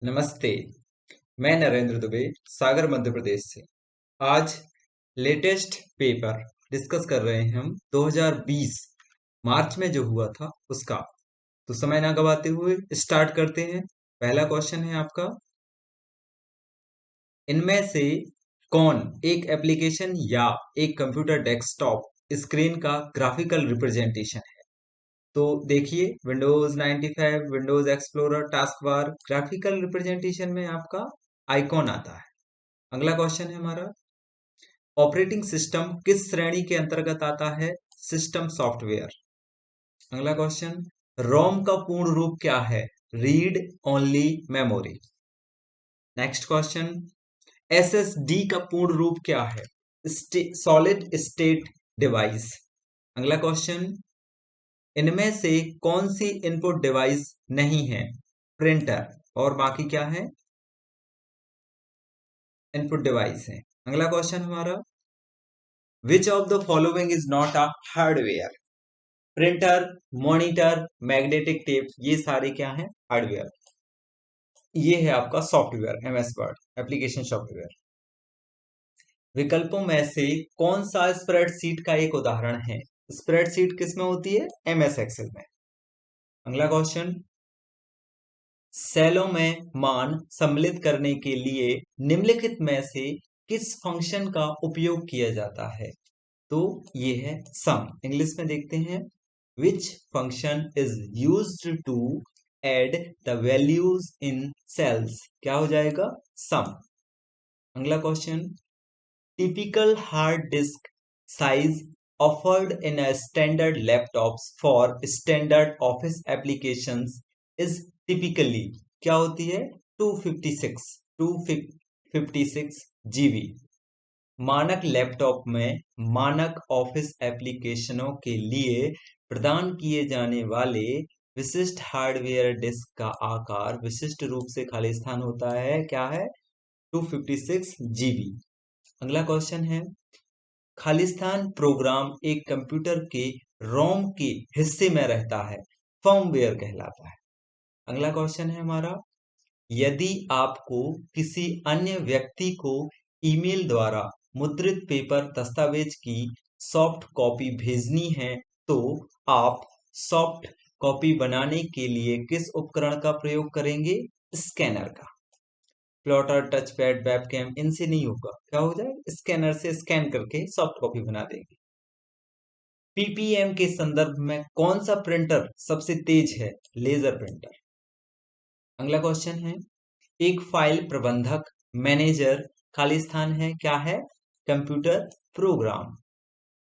नमस्ते। मैं नरेंद्र दुबे सागर मध्य प्रदेश से। आज लेटेस्ट पेपर डिस्कस कर रहे हैं हम 2020 मार्च में जो हुआ था उसका। तो समय ना गवाते हुए स्टार्ट करते हैं। पहला क्वेश्चन है आपका, इनमें से कौन एक एप्लीकेशन या एक कंप्यूटर डेस्कटॉप स्क्रीन का ग्राफिकल रिप्रेजेंटेशन है? तो देखिए, Windows 95, Windows explorer, task bar, graphical representation में आपका आइकॉन आता है। अगला क्वेश्चन है हमारा, ऑपरेटिंग सिस्टम किस श्रेणी के अंतर्गत आता है? System software. अगला क्वेश्चन, रोम का पूर्ण रूप क्या है? Read only memory. Next question, SSD का पूर्ण रूप क्या है? Solid state device. अगला क्वेश्चन, इनमें से कौन सी इनपुट डिवाइस नहीं है? प्रिंटर, और बाकी क्या है? इनपुट डिवाइस है। अगला क्वेश्चन हमारा, which of the following is not a hardware? Printer, monitor, magnetic tape, ये सारे क्या हैं? हार्डवेयर। ये है आपका software, MS word application software. विकल्पों में से कौन सा स्प्रेडशीट का एक उदाहरण है? स्प्रेडशीट किस में होती है? एमएस एक्सेल में। अगला क्वेश्चन, सेलों में मान सम्मिलित करने के लिए निम्नलिखित में से किस फंक्शन का उपयोग किया जाता है? तो ये है सम। इंग्लिश में देखते हैं, which function is used to add the values in cells? क्या हो जाएगा? sum। अगला question, typical hard disk size offered in a standard laptops for standard office applications is typically क्या होती है? 256 जीबी। मानक लैपटॉप में मानक ऑफिस एप्लीकेशनों के लिए प्रदान किए जाने वाले विशिष्ट हार्डवेयर डिस्क का आकार विशिष्ट रूप से खाली स्थान होता है। क्या है? 256 जीबी। अगला क्वेश्चन है, खालिस्तान प्रोग्राम एक कंप्यूटर के रोम के हिस्से में रहता है, फर्मवेयर कहलाता है। अगला क्वेश्चन है हमारा, यदि आपको किसी अन्य व्यक्ति को ईमेल द्वारा मुद्रित पेपर दस्तावेज की सॉफ्ट कॉपी भेजनी है तो आप सॉफ्ट कॉपी बनाने के लिए किस उपकरण का प्रयोग करेंगे? स्कैनर का। प्लॉटर, टच पैड, वेबकैम, इनसे नहीं होगा। क्या हो जाएगा? स्कैनर से स्कैन करके सॉफ्ट कॉपी बना देंगे। पीपीएम के संदर्भ में कौन सा प्रिंटर सबसे तेज है? Laser printer. अगला क्वेश्चन है, एक फाइल प्रबंधक मैनेजर खालिस्तान है, क्या है? Computer program.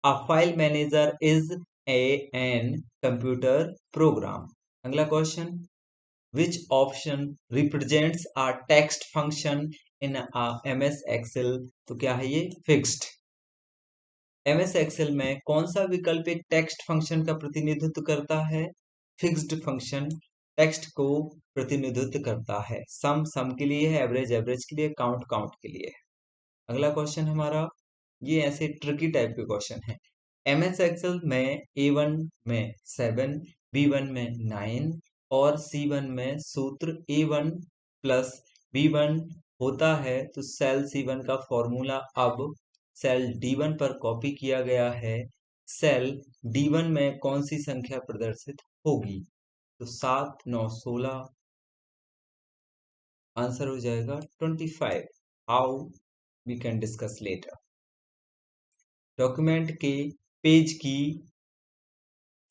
A file manager is an computer program. अगला question, which option represents a text function in a MS Excel? तो क्या है ये? फिक्स्ड। एमएस एक्सेल में कौन सा विकल्प एक टेक्स्ट फंक्शन का प्रतिनिधित्व करता है? फिक्स्ड फंक्शन टेक्स्ट को प्रतिनिधित्व करता है। सम के लिए है, एवरेज एवरेज के लिए, काउंट के लिए है। अगला क्वेश्चन हमारा, ये ऐसे ट्रिकी टाइप के क्वेश्चन है। एमएस एक्सेल में A1 में 7, B1 में 9 और C1 में सूत्र A1 प्लस B1 होता है, तो सेल C1 का फॉर्मूला अब सेल D1 पर कॉपी किया गया है। सेल D1 में कौन सी संख्या प्रदर्शित होगी? तो 7, 9, 16। आंसर हो जाएगा 25। How we can discuss later. Document के पेज की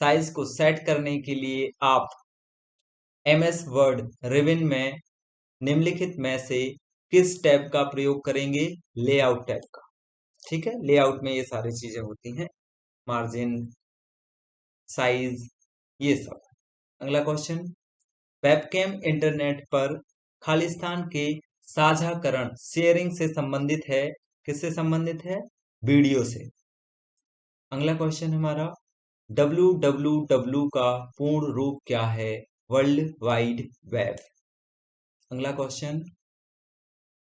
साइज को सेट करने के लिए आप एमएस वर्ड रिबन में निम्नलिखित में से किस टैब का प्रयोग करेंगे? लेआउट टैब का। ठीक है, लेआउट में ये सारी चीजें होती हैं, मार्जिन, साइज, ये सब। अगला क्वेश्चन, वेबकैम इंटरनेट पर खालिस्तान के साझाकरण शेयरिंग से संबंधित है। किससे संबंधित है? वीडियो से। अगला क्वेश्चन हमारा, www का पूर्ण रूप क्या है? World wide web. अगला क्वेश्चन,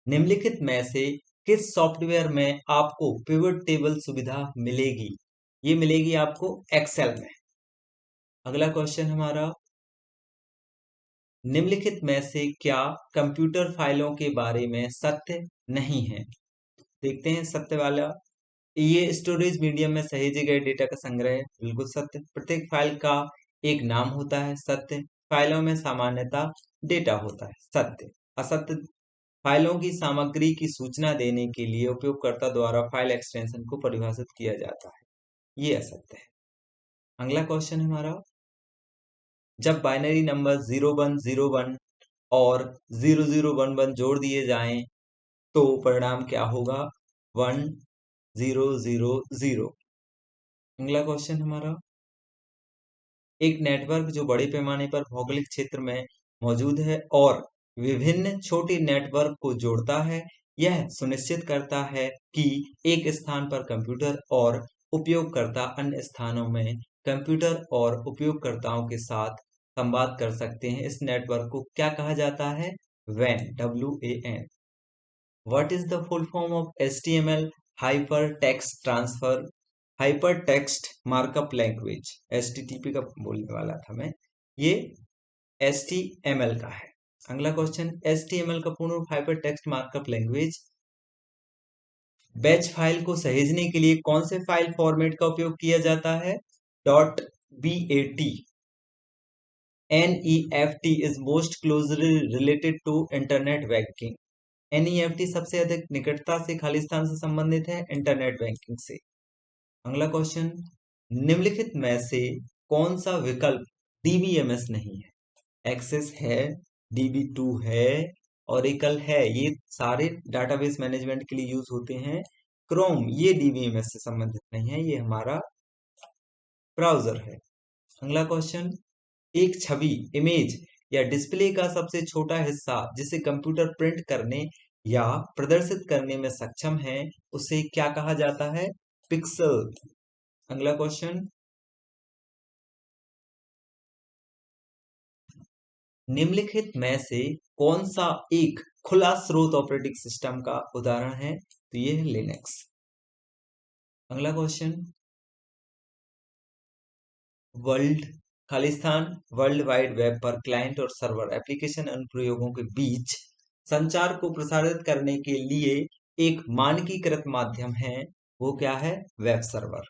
निम्नलिखित में से किस सॉफ्टवेयर में आपको पिवट टेबल सुविधा मिलेगी? ये मिलेगी आपको एक्सेल में। अगला क्वेश्चन हमारा, निम्नलिखित में से क्या कंप्यूटर फाइलों के बारे में सत्य नहीं है? देखते हैं सत्य वाला। ये स्टोरेज मीडियम में सहेजे गए डेटा का संग्रह है, बिल्कुल सत्य। प्रत्येक फाइल का एक नाम होता है, सत्य। फाइलों में सामान्यतः डेटा होता है, सत्य। असत्य, फाइलों की सामग्री की सूचना देने के लिए उपयोगकर्ता द्वारा फाइल एक्सटेंशन को परिभाषित किया जाता है, ये असत्य है। अगला क्वेश्चन हमारा, जब बाइनरी नंबर 0101 और 0011 जोड़ दिए जाएं तो परिणाम क्या होगा? 1000। अगला क्वेश्चन हमारा, एक नेटवर्क जो बड़े पैमाने पर भौगोलिक क्षेत्र में मौजूद है और विभिन्न छोटे नेटवर्क को जोड़ता है, यह सुनिश्चित करता है कि एक स्थान पर कंप्यूटर और उपयोगकर्ता अन्य स्थानों में कंप्यूटर और उपयोगकर्ताओं के साथ संवाद कर सकते हैं। इस नेटवर्क को क्या कहा जाता है? WAN, WAN। What is the full form of HTML? Hypertext Transfer Hypertext Markup Language, HTTP का बोलने वाला था मैं, ये HTML का है। अगला क्वेश्चन, HTML का पूर्ण रूप hypertext markup language. Batch file को सहेजने के लिए कौन से फाइल फॉर्मेट का उपयोग किया जाता है? .bat। NEFT is most closely related to internet banking। NEFT सबसे अधिक निकटता से खालिस्तान से संबंधित है इंटरनेट बैंकिंग से। अगला क्वेश्चन, निम्नलिखित में से कौन सा विकल्प DBMS नहीं है? एक्सेस है, DB2 है, ओरेकल है, ये सारे डाटाबेस मैनेजमेंट के लिए यूज होते हैं। क्रोम ये DBMS से संबंधित नहीं है, ये हमारा ब्राउजर है। अगला क्वेश्चन, एक छवि, इमेज या डिस्प्ले का सबसे छोटा हिस्सा जिसे कंप्यूटर प्रिंट करने या प्रदर्शित करने में सक्षम है, उसे क्या कहा जाता है? पिक्सल। अगला क्वेश्चन, निम्नलिखित में से कौन सा एक खुला स्रोत ऑपरेटिंग सिस्टम का उदाहरण है? तो ये है लिनक्स। अगला question, Khalistan world wide web पर क्लाइंट और सर्वर एप्लीकेशन अनुप्रयोगों के बीच संचार को प्रसारित करने के लिए एक मानकीकृत माध्यम है, वो क्या है? Web server.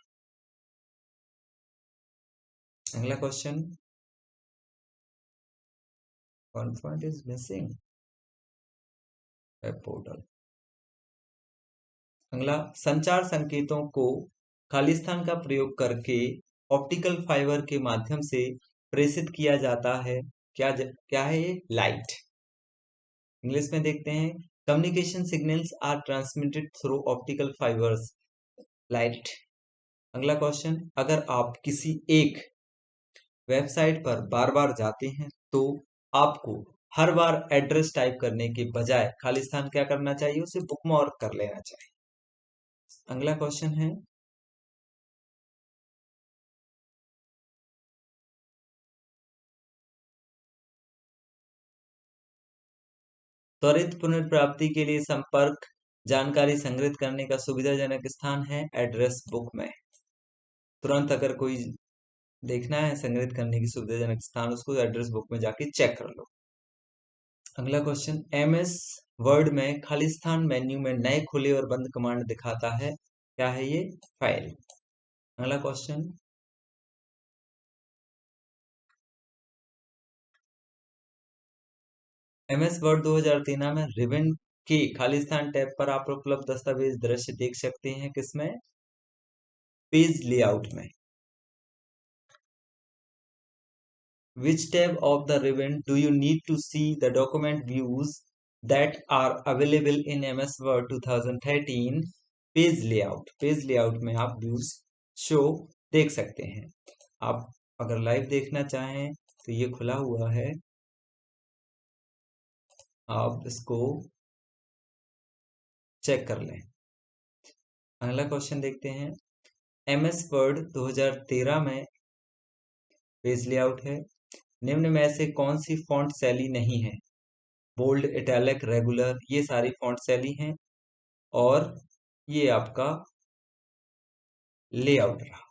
अगला question, one point is missing, web portal. अगला, संचार संकेतों को खालिस्तान का प्रयोग करके ऑप्टिकल फाइबर के माध्यम से प्रेषित किया जाता है, क्या है ये? लाइट। इंग्लिश में देखते हैं, communication signals are transmitted through optical fibres, light. अगला क्वेश्चन, अगर आप किसी एक वेबसाइट पर बार बार जाते हैं तो आपको हर बार एड्रेस टाइप करने के बजाय खालिस्तान क्या करना चाहिए? उसे बुकमार्क कर लेना चाहिए। अगला क्वेश्चन है, त्वरित पुनर्प्राप्ति के लिए संपर्क जानकारी संग्रहित करने का सुविधाजनक स्थान है एड्रेस बुक में। तुरंत अगर कोई देखना है संग्रहित करने की सुविधाजनक स्थान, उसको एड्रेस बुक में जाके चेक कर लो। अगला क्वेश्चन, MS वर्ड में खालिस्तान मेन्यू में नए खुले और बंद कमांड दिखाता है, क्या है ये? फाइल। अगला क्वेश्चन, MS वर्ड 2013 में रिबन के खालिस्तान टैब पर आप उपलब्ध दस्तावेज दृश्य देख सकते हैं, किसमें? पेज लेआउट में। Which tab of the ribbon do you need to see the document views that are available in MS Word 2013? Page layout. Page layout में आप व्यूज शो देख सकते हैं। आप अगर लाइव देखना चाहें तो ये खुला हुआ है, आप इसको चेक कर लें। अगला क्वेश्चन देखते हैं, MS वर्ड 2013 में पेज लेआउट है, निम्न में से कौन सी फॉन्ट शैली नहीं है? बोल्ड, इटैलिक, रेगुलर, ये सारी फॉन्ट शैली हैं और ये आपका लेआउट रहा।